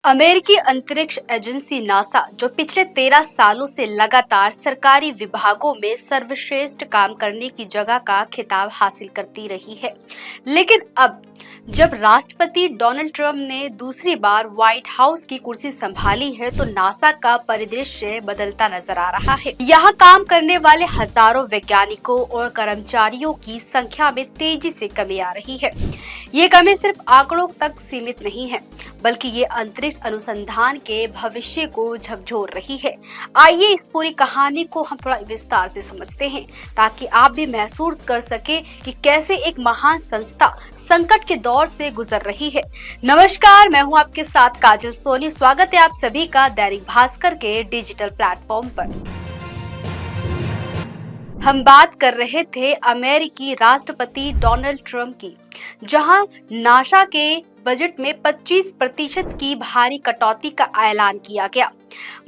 अमेरिकी अंतरिक्ष agency NASA, जो पिछले 13 सालों से लगातार सरकारी विभागों में सर्वश्रेष्ठ काम करने की जगह का खिताब हासिल करती रही है, लेकिन अब जब राष्ट्रपति डोनाल्ड ट्रंप ने दूसरी बार व्हाइट हाउस की कुर्सी संभाली है, तो नासा का परिदृश्य बदलता नजर आ रहा है। यहाँ काम करने वाले हजारों वैज्ञानिकों और कर्मचारियों की संख्या में तेजी से कमी आ रही है। ये कमी सिर्फ आंकड़ों तक सीमित नहीं है, बल्कि ये अंतरिक्ष अनुसंधान के भविष्य को झकझोर रही है। आइए इस पूरी कहानी को हम थोड़ा विस्तार से समझते हैं, ताकि आप भी महसूस कर सके कि कैसे एक महान संस्था संकट के दौर से गुजर रही है। नमस्कार, मैं हूं आपके साथ काजल सोनी। स्वागत है आप सभी का दैनिक भास्कर के डिजिटल प्लेटफॉर्म पर। हम बात कर रहे थे अमेरिकी राष्ट्रपति डोनाल्ड ट्रंप की, जहां नासा के बजट में 25% की भारी कटौती का ऐलान किया गया।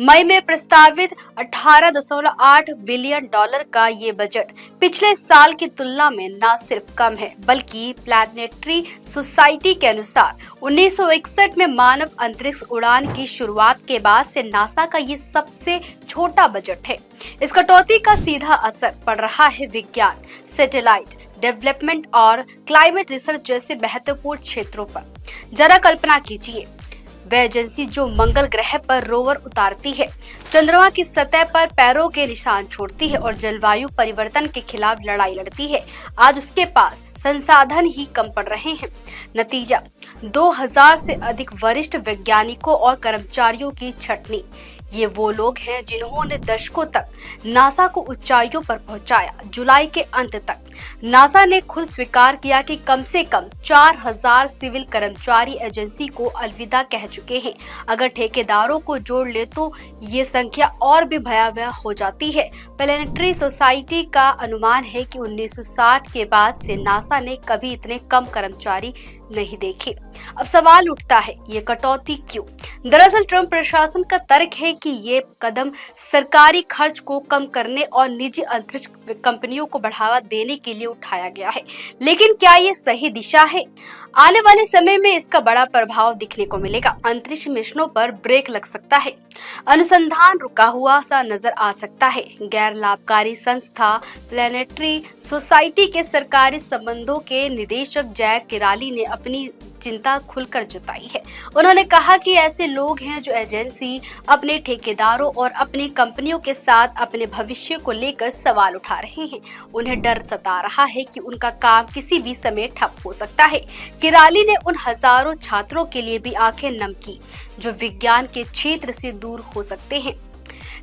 मई में प्रस्तावित 18.8 बिलियन डॉलर का ये बजट पिछले साल की तुलना में न सिर्फ कम है, बल्कि प्लैनेटरी सोसाइटी के अनुसार 1961 में मानव अंतरिक्ष उड़ान की शुरुआत के बाद से नासा का ये सबसे छोटा बजट है। इस कटौती का सीधा असर पड़ रहा है विज्ञान, सैटेलाइट डेवलपमेंट और क्लाइमेट रिसर्च जैसे महत्वपूर्ण क्षेत्रों पर। जरा कल्पना कीजिए, वह एजेंसी जो मंगल ग्रह पर रोवर उतारती है, चंद्रमा की सतह पर पैरों के निशान छोड़ती है और जलवायु परिवर्तन के खिलाफ लड़ाई लड़ती है, आज उसके पास संसाधन ही कम पड़ रहे हैं। नतीजा 2000 से अधिक वरिष्ठ वैज्ञानिकों और कर्मचारियों की छटनी। ये वो लोग हैं जिन्होंने दशकों तक नासा को ऊंचाइयों पर पहुंचाया। जुलाई के अंत तक नासा ने खुद स्वीकार किया कि कम से कम 4000 सिविल कर्मचारी एजेंसी को अलविदा कह चुके हैं। अगर ठेकेदारों को जोड़ ले तो ये संख्या और भी भयावह हो जाती है। प्लैनेटरी सोसाइटी का अनुमान है कि 1960 के बाद से नासा ने कभी इतने कम कर्मचारी नहीं देखे। अब सवाल उठता है, ये कटौती क्यों? दरअसल ट्रंप प्रशासन का तर्क है कि ये कदम सरकारी खर्च को कम करने और निजी अंतरिक्ष कंपनियों को बढ़ावा देने के लिए उठाया गया है। लेकिन क्या ये सही दिशा है? आने वाले समय में इसका बड़ा प्रभाव दिखने को मिलेगा। अंतरिक्ष मिशनों पर ब्रेक लग सकता है, अनुसंधान रुका हुआ सा नजर आ सकता है। गैर लाभकारी संस्था प्लैनेटरी सोसाइटी के सरकारी संबंधों के निदेशक जैक किराली ने अपनी चिंता खुलकर जताई है। उन्होंने कहा कि ऐसे लोग हैं जो एजेंसी, अपने ठेकेदारों और अपनी कंपनियों के साथ अपने भविष्य को लेकर सवाल उठा रहे हैं। उन्हें डर सता रहा है कि उनका काम किसी भी समय ठप हो सकता है। किराली ने उन हजारों छात्रों के लिए भी आंखें नम की जो विज्ञान के क्षेत्र से दूर हो सकते हैं।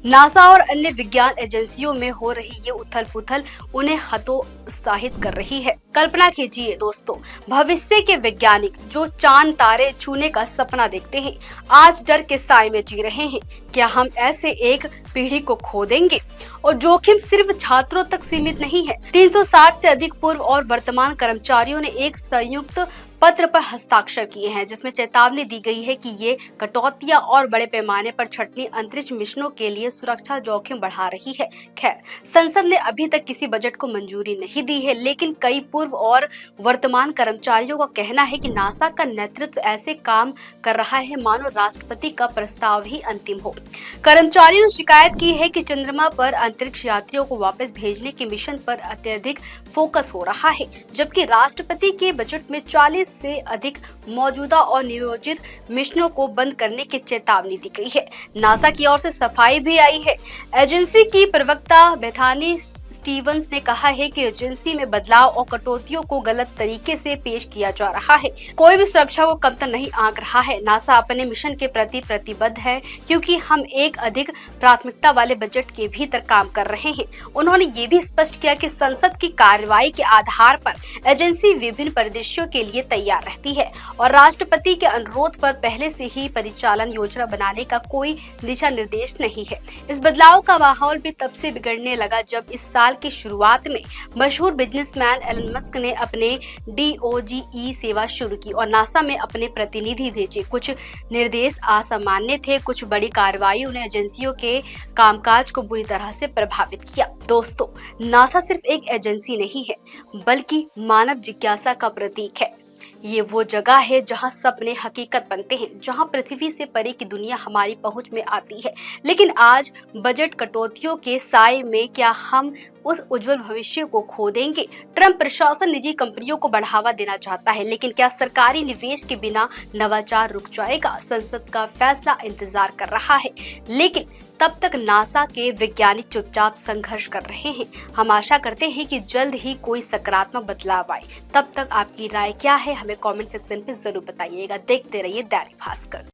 नासा और अन्य विज्ञान एजेंसियों में हो रही ये उथल पुथल उन्हें हतोत्साहित कर रही है। कल्पना कीजिए दोस्तों, भविष्य के वैज्ञानिक जो चांद तारे छूने का सपना देखते हैं, आज डर के साए में जी रहे हैं। क्या हम ऐसे एक पीढ़ी को खो देंगे? और जोखिम सिर्फ छात्रों तक सीमित नहीं है। 360 से अधिक पूर्व और वर्तमान कर्मचारियों ने एक संयुक्त पत्र पर हस्ताक्षर किए हैं, जिसमें चेतावनी दी गई है कि ये कटौतियां और बड़े पैमाने पर छटनी अंतरिक्ष मिशनों के लिए सुरक्षा जोखिम बढ़ा रही है। खैर, संसद ने अभी तक किसी बजट को मंजूरी नहीं दी है, लेकिन कई पूर्व और वर्तमान कर्मचारियों का कहना है कि नासा का नेतृत्व ऐसे काम कर रहा है मानो राष्ट्रपति का प्रस्ताव ही अंतिम हो। कर्मचारियों ने शिकायत की है कि चंद्रमा पर अंतरिक्ष यात्रियों को वापस भेजने के मिशन पर अत्यधिक फोकस हो रहा है, जबकि राष्ट्रपति के बजट में 40 से अधिक मौजूदा और नियोजित मिशनों को बंद करने की चेतावनी दी गई है। नासा की ओर से सफाई भी आई है। एजेंसी की प्रवक्ता बेथानी स्टीवंस ने कहा है कि एजेंसी में बदलाव और कटौतियों को गलत तरीके से पेश किया जा रहा है। कोई भी सुरक्षा को कमतर नहीं आंक रहा है। नासा अपने मिशन के प्रति प्रतिबद्ध है, क्योंकि हम एक अधिक प्राथमिकता वाले बजट के भीतर काम कर रहे हैं। उन्होंने ये भी स्पष्ट किया कि संसद की कार्रवाई के आधार पर एजेंसी विभिन्न परिदृश्यों के लिए तैयार रहती है और राष्ट्रपति के अनुरोध पर पहले से ही परिचालन योजना बनाने का कोई दिशा निर्देश नहीं है। इस बदलाव का माहौल भी तब से बिगड़ने लगा जब इस साल की शुरुआत में मशहूर बिजनेसमैन एलन मस्क ने अपने DOGE सेवा शुरू की और नासा में अपने प्रतिनिधि भेजे। कुछ निर्देश असामान्य थे, कुछ बड़ी कार्रवाइयों ने एजेंसियों के कामकाज को बुरी तरह से प्रभावित किया। दोस्तों, नासा सिर्फ एक एजेंसी नहीं है, बल्कि मानव जिज्ञासा का प्रतीक है। ये वो जगह है जहां सपने हकीकत बनते हैं, जहां पृथ्वी से परे की दुनिया हमारी पहुंच में आती है। लेकिन आज बजट कटौतियों के साए में क्या हम उस उज्जवल भविष्य को खो देंगे? ट्रंप प्रशासन निजी कंपनियों को बढ़ावा देना चाहता है, लेकिन क्या सरकारी निवेश के बिना नवाचार रुक जाएगा? संसद का फैसला इंतजार कर रहा है, लेकिन तब तक नासा के वैज्ञानिक चुपचाप संघर्ष कर रहे हैं। हम आशा करते हैं कि जल्द ही कोई सकारात्मक बदलाव आए। तब तक आपकी राय क्या है, हमें कमेंट सेक्शन पे जरूर बताइएगा। देखते रहिए दैनिक भास्कर।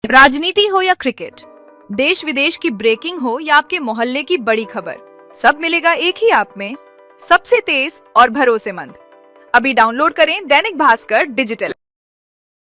राजनीति हो या क्रिकेट, देश विदेश की ब्रेकिंग हो या आपके मोहल्ले की बड़ी खबर, सब मिलेगा एक ही ऐप में, सबसे तेज और भरोसेमंद। अभी डाउनलोड करें दैनिक भास्कर डिजिटल।